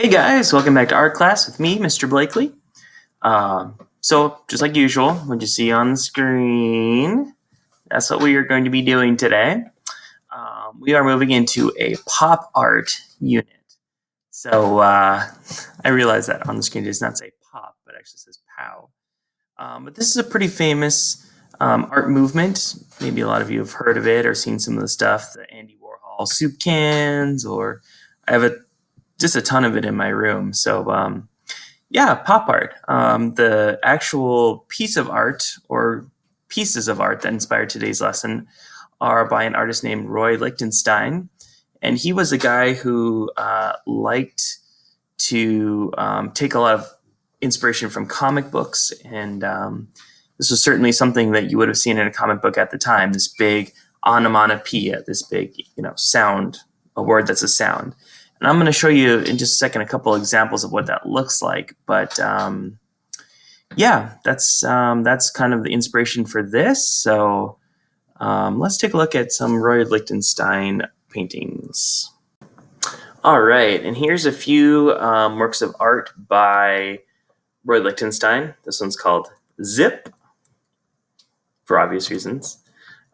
Hey guys, welcome back to art class with me, Mr. Blakely. So, just like usual, what you see on the screen, that's what we are going to be doing today. We are moving into a pop art unit. So, I realize that on the screen it does not say pop, but actually says POW. But this is a pretty famous art movement. Maybe a lot of you have heard of it or seen some of the stuff, the Andy Warhol soup cans, or I have just a ton of it in my room. So, yeah, pop art. The actual piece of art or pieces of art that inspired today's lesson are by an artist named Roy Lichtenstein. And he was a guy who liked to take a lot of inspiration from comic books. And this was certainly something that you would have seen in a comic book at the time, this big onomatopoeia, this big, sound, a word that's a sound. And I'm going to show you in just a second a couple examples of what that looks like. But yeah, that's kind of the inspiration for this. So let's take a look at some Roy Lichtenstein paintings. All right, and here's a few works of art by Roy Lichtenstein. This one's called Zip, for obvious reasons.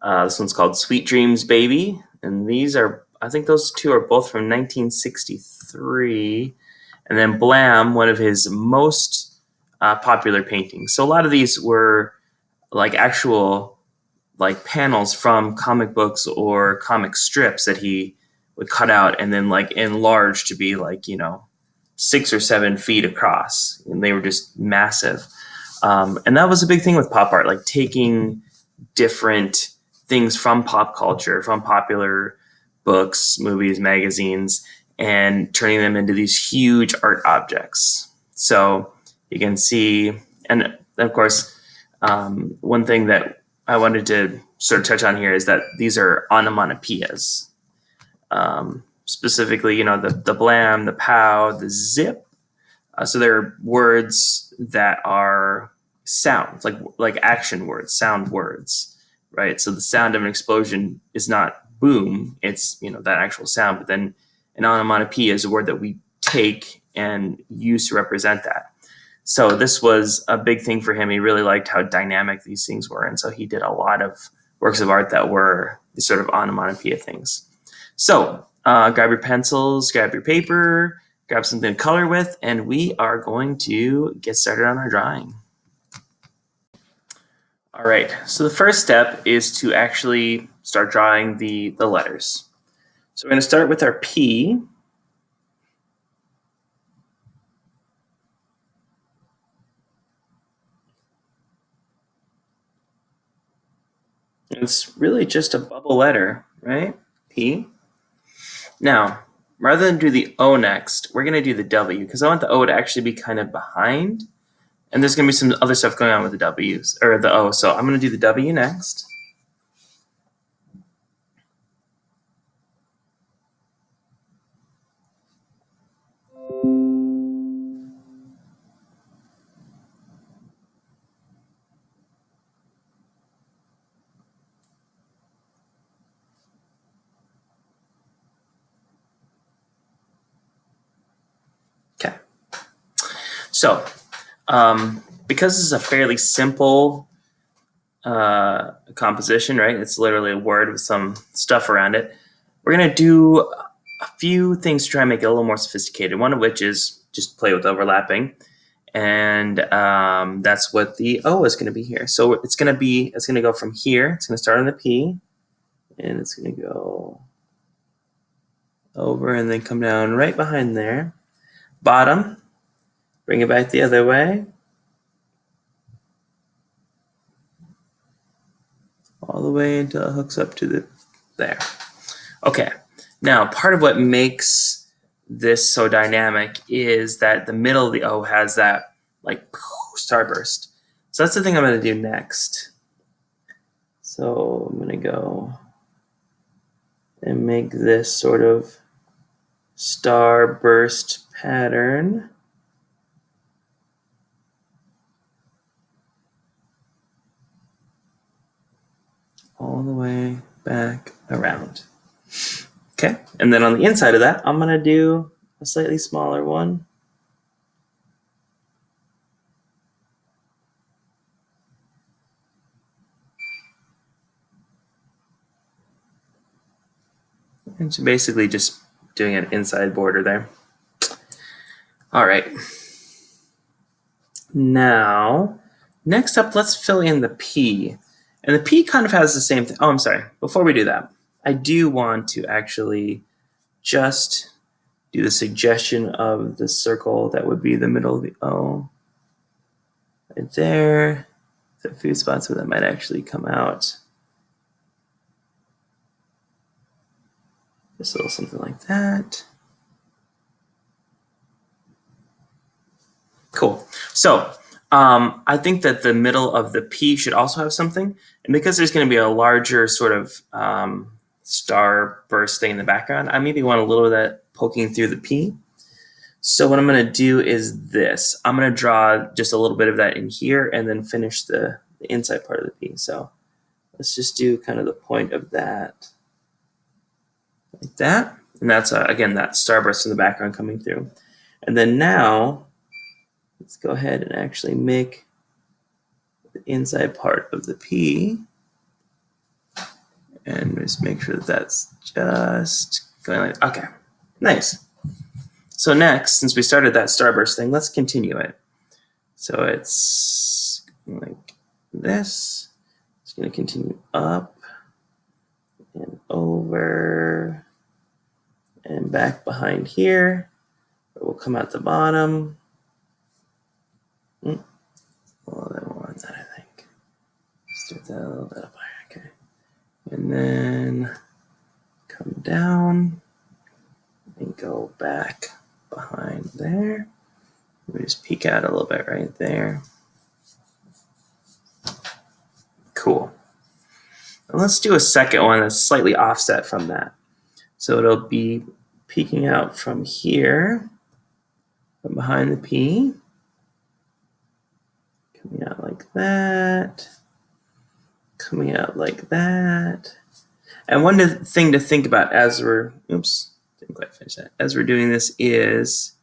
This one's called Sweet Dreams Baby, and these are, I think those two are both from 1963. And then Blam, one of his most popular paintings. So a lot of these were like actual panels from comic books or comic strips that he would cut out and then enlarge to be 6 or 7 feet across, and they were just massive. And that was a big thing with pop art, like taking different things from pop culture, from popular books, movies, magazines, and turning them into these huge art objects. So you can see, and of course, one thing that I wanted to sort of touch on here is that these are onomatopoeias. Specifically, the blam, the pow, the zip. So they're words that are sounds, like action words, sound words, right? So the sound of an explosion is not boom, it's that actual sound, but then an onomatopoeia is a word that we take and use to represent that. So this was a big thing for him. He really liked how dynamic these things were, and so he did a lot of works of art that were these sort of onomatopoeia things. So grab your pencils, grab your paper, grab something to color with, and we are going to get started on our drawing. All right, so the first step is to actually start drawing the letters. So we're going to start with our P. It's really just a bubble letter, right? P. Now, rather than do the O next, we're going to do the W, because I want the O to actually be kind of behind. And there's going to be some other stuff going on with the W's, or the O. So I'm going to do the W next. Okay. So, because this is a fairly simple composition, right? It's literally a word with some stuff around it. We're going to do a few things to try and make it a little more sophisticated, one of which is just play with overlapping. And that's what the O is going to be here. So it's going to go from here. It's going to start on the P, and it's going to go over and then come down right behind there. Bottom, bring it back the other way. All the way until it hooks up to there. Okay, now part of what makes this so dynamic is that the middle of the O has that starburst. So that's the thing I'm going to do next. So I'm going to go and make this sort of starburst pattern. All the way back around. Okay, and then on the inside of that, I'm going to do a slightly smaller one. And so basically just doing an inside border there. All right. Now, next up, let's fill in the P. And the P kind of has the same thing. Oh, I'm sorry. Before we do that, I do want to actually just do the suggestion of the circle that would be the middle of the O. Right there. There's a few spots where that might actually come out. Just a little something like that. Cool. So I think that the middle of the P should also have something. And because there's going to be a larger sort of star burst thing in the background, I maybe want a little of that poking through the P. So what I'm going to do is this. I'm going to draw just a little bit of that in here and then finish the inside part of the P. So let's just do kind of the point of that like that. And that's, again, that starburst in the background coming through. And then now, let's go ahead and actually make the inside part of the P. And just make sure that that's just going like, okay, nice. So next, since we started that starburst thing, let's continue it. So it's like this. It's going to continue up and over and back behind here. We'll come out the bottom. Well, then we'll want that, I think. Let's do that a little bit up higher. Okay. And then come down and go back behind there. We just peek out a little bit right there. Cool. And let's do a second one that's slightly offset from that. So it'll be peeking out from here, from behind the P, coming out like that, coming out like that. And one thing to think about as we're, oops, didn't quite finish that, as we're doing this is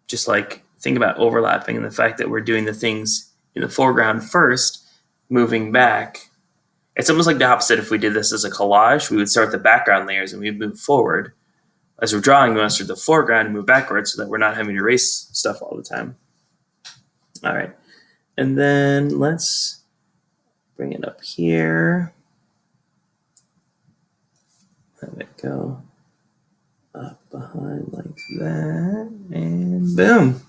just like think about overlapping and the fact that we're doing the things in the foreground first, moving back. It's almost like the opposite. If we did this as a collage, we would start with the background layers and we'd move forward. As we're drawing, we want to start the foreground and move backwards so that we're not having to erase stuff all the time. All right. And then let's bring it up here. Let it go up behind like that, and boom.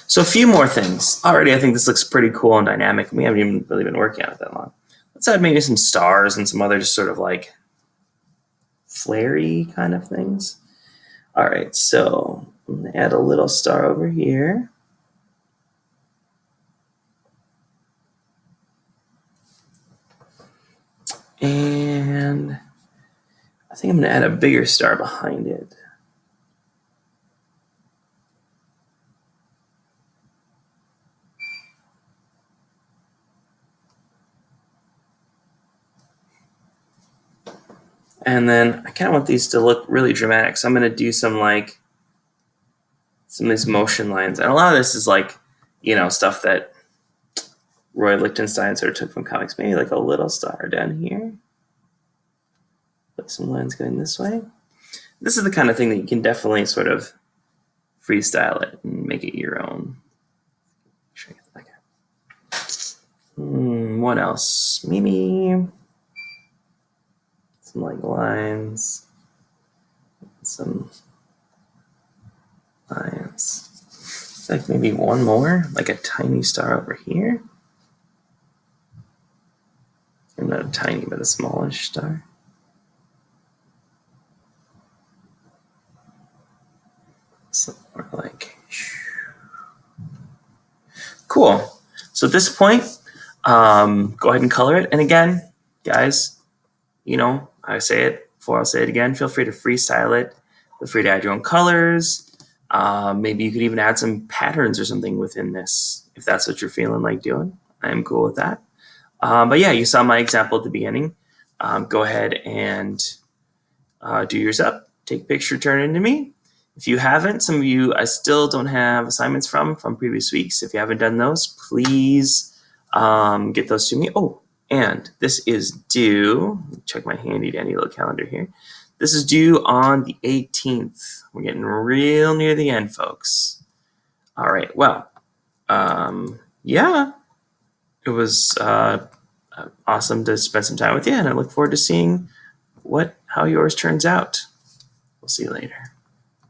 So a few more things. Already, I think this looks pretty cool and dynamic. We haven't even really been working on it that long. Let's add maybe some stars and some other just sort of like flary kind of things. All right, so I'm gonna add a little star over here. And I think I'm gonna add a bigger star behind it. And then I kind of want these to look really dramatic. So I'm going to do some of these motion lines. And a lot of this is like, stuff that Roy Lichtenstein sort of took from comics. Maybe like a little star down here. Like some lines going this way. This is the kind of thing that you can definitely sort of freestyle it and make it your own. What else? Maybe some like lines. Some lines. It's like maybe one more, like a tiny star over here. Or not a tiny, but a smallish star. So more like, cool. So at this point, go ahead and color it. And again, guys, I say it before, I'll say it again. Feel free to freestyle it. Feel free to add your own colors. Maybe you could even add some patterns or something within this if that's what you're feeling like doing. I'm cool with that. But yeah, you saw my example at the beginning. Go ahead and do yours up. take a picture, turn it into me. If you haven't, some of you I still don't have assignments from previous weeks. If you haven't done those, please get those to me. Oh, and this is due. Check my handy dandy little calendar here. This is due on the 18th. We're getting real near the end, folks. All right. Well, yeah, it was awesome to spend some time with you, and I look forward to seeing how yours turns out. We'll see you later.